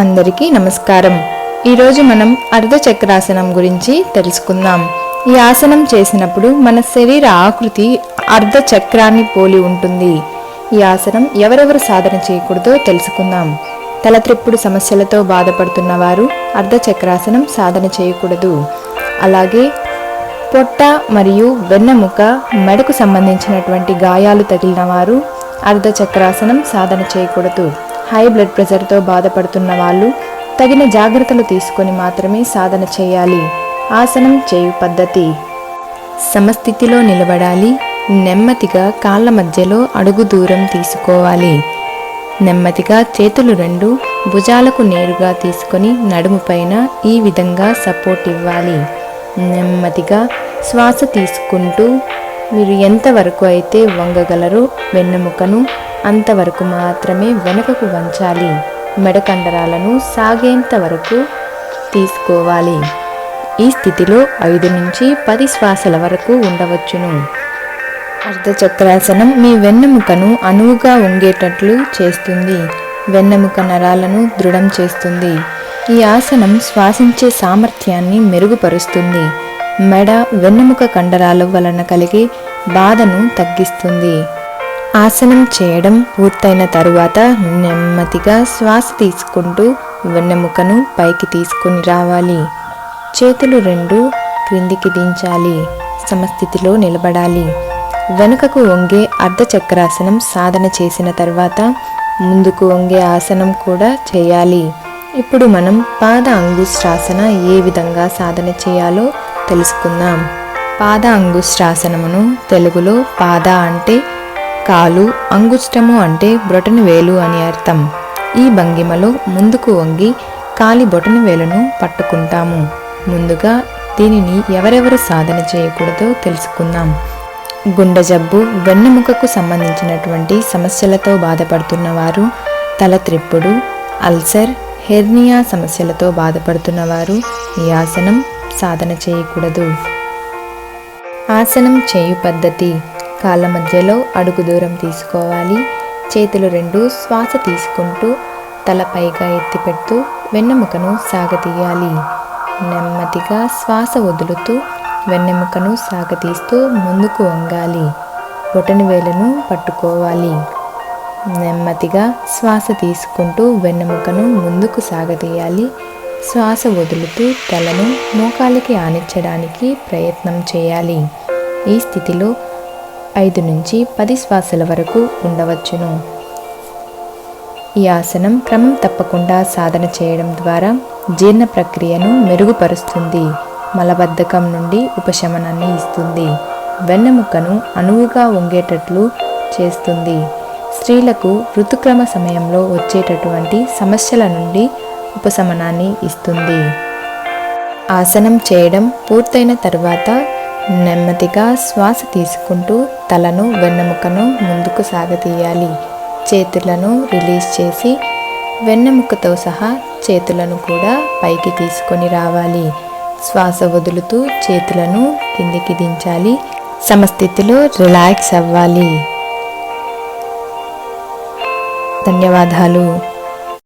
అందరికీ నమస్కారం. ఈరోజు మనం అర్ధ చక్రాసనం గురించి తెలుసుకుందాం. ఈ ఆసనం చేసినప్పుడు మన శరీర ఆకృతి అర్ధ చక్రాన్ని పోలి ఉంటుంది. ఈ ఆసనం ఎవరెవరు సాధన చేయకూడదో తెలుసుకుందాం. తలత్రిప్పుడు సమస్యలతో బాధపడుతున్న వారు అర్ధ చక్రాసనం సాధన చేయకూడదు. అలాగే పొట్ట మరియు వెన్నెముక మెడకు సంబంధించినటువంటి గాయాలు తగిలిన వారు అర్ధ చక్రాసనం సాధన చేయకూడదు. హై బ్లడ్ ప్రెషర్తో బాధపడుతున్న వాళ్ళు తగిన జాగ్రత్తలు తీసుకొని మాత్రమే సాధన చేయాలి. ఆసనం చేయు పద్ధతి: సమస్థితిలో నిలబడాలి. నెమ్మదిగా కాళ్ళ మధ్యలో అడుగు దూరం తీసుకోవాలి. నెమ్మదిగా చేతులు రెండు భుజాలకు నేరుగా తీసుకొని నడుము పైన ఈ విధంగా సపోర్ట్ ఇవ్వాలి. నెమ్మదిగా శ్వాస తీసుకుంటూ మీరు ఎంతవరకు అయితే వంగగలరో వెన్నెముకను అంతవరకు మాత్రమే వెనుకకు వంచాలి. మెడకండరాలను సాగేంత వరకు తీసుకోవాలి. ఈ స్థితిలో 5 నుంచి 10 శ్వాసల వరకు ఉండవచ్చును. అర్ధచక్రాసనం మీ వెన్నెముకను అనువుగా వంగేటట్లు చేస్తుంది. వెన్నెముక నరాలను దృఢం చేస్తుంది. ఈ ఆసనం శ్వాసించే సామర్థ్యాన్ని మెరుగుపరుస్తుంది. మెడ వెన్నెముక కండరాల వలన కలిగే బాధను తగ్గిస్తుంది. ఆసనం చేయడం పూర్తయిన తరువాత నెమ్మదిగా శ్వాస తీసుకుంటూ వెన్నెముకను పైకి తీసుకుని రావాలి. చేతులు రెండు క్రిందికి దించాలి. సమస్థితిలో నిలబడాలి. వెనుకకు వంగే అర్ధచక్రాసనం సాధన చేసిన తర్వాత ముందుకు వంగే ఆసనం కూడా చేయాలి. ఇప్పుడు మనం పాదాంగుష్టాసన ఏ విధంగా సాధన చేయాలో తెలుసుకుందాం. పాదాంగుష్టాసనమును తెలుగులో పాద అంటే కాలు, అంగుష్టము అంటే బ్రొటని వేలు అని అర్థం. ఈ భంగిమలో ముందుకు వంగి కాలి బొటని వేలును పట్టుకుంటాము. ముందుగా దీనిని ఎవరెవరు సాధన చేయకూడదో తెలుసుకుందాం. గుండె జబ్బు, వెన్నెముకకు సంబంధించినటువంటి సమస్యలతో బాధపడుతున్న వారు, తలత్రిప్పుడు, అల్సర్, హెర్నియా సమస్యలతో బాధపడుతున్న వారు ఈ ఆసనం సాధన చేయకూడదు. ఆసనం చేయు పద్ధతి: కాళ్ళ మధ్యలో అడుగు దూరం తీసుకోవాలి. చేతులు రెండు శ్వాస తీసుకుంటూ తల పైగా ఎత్తిపెడుతూ వెన్నెముకను సాగతీయాలి. నెమ్మదిగా శ్వాస వదులుతూ వెన్నెముకను సాగతీస్తూ ముందుకు వంగాలి. బొటని వేలును పట్టుకోవాలి. నెమ్మదిగా శ్వాస తీసుకుంటూ వెన్నెముకను ముందుకు సాగతీయాలి. శ్వాస వదులుతూ తలను మోకాలికి ఆనించడానికి ప్రయత్నం చేయాలి. ఈ స్థితిలో 5 నుంచి 10 శ్వాసల వరకు ఉండవచ్చును. ఈ ఆసనం క్రమం తప్పకుండా సాధన చేయడం ద్వారా జీర్ణ ప్రక్రియను మెరుగుపరుస్తుంది. మలబద్ధకం నుండి ఉపశమనాన్ని ఇస్తుంది. వెన్నెముకను అనువుగా వంగేటట్లు చేస్తుంది. స్త్రీలకు ఋతుక్రమ సమయంలో వచ్చేటటువంటి సమస్యల నుండి ఉపశమనాన్ని ఇస్తుంది. ఆసనం చేయడం పూర్తయిన తర్వాత నెమ్మదిగా శ్వాస తీసుకుంటూ తలను వెన్నెముకను ముందుకు సాగతీయాలి. చేతులను రిలీజ్ చేసి వెన్నెముకతో సహా చేతులను కూడా పైకి తీసుకొని రావాలి. శ్వాస వదులుతూ చేతులను కిందికి దించాలి. సమస్థితిలో రిలాక్స్ అవ్వాలి. ధన్యవాదాలు.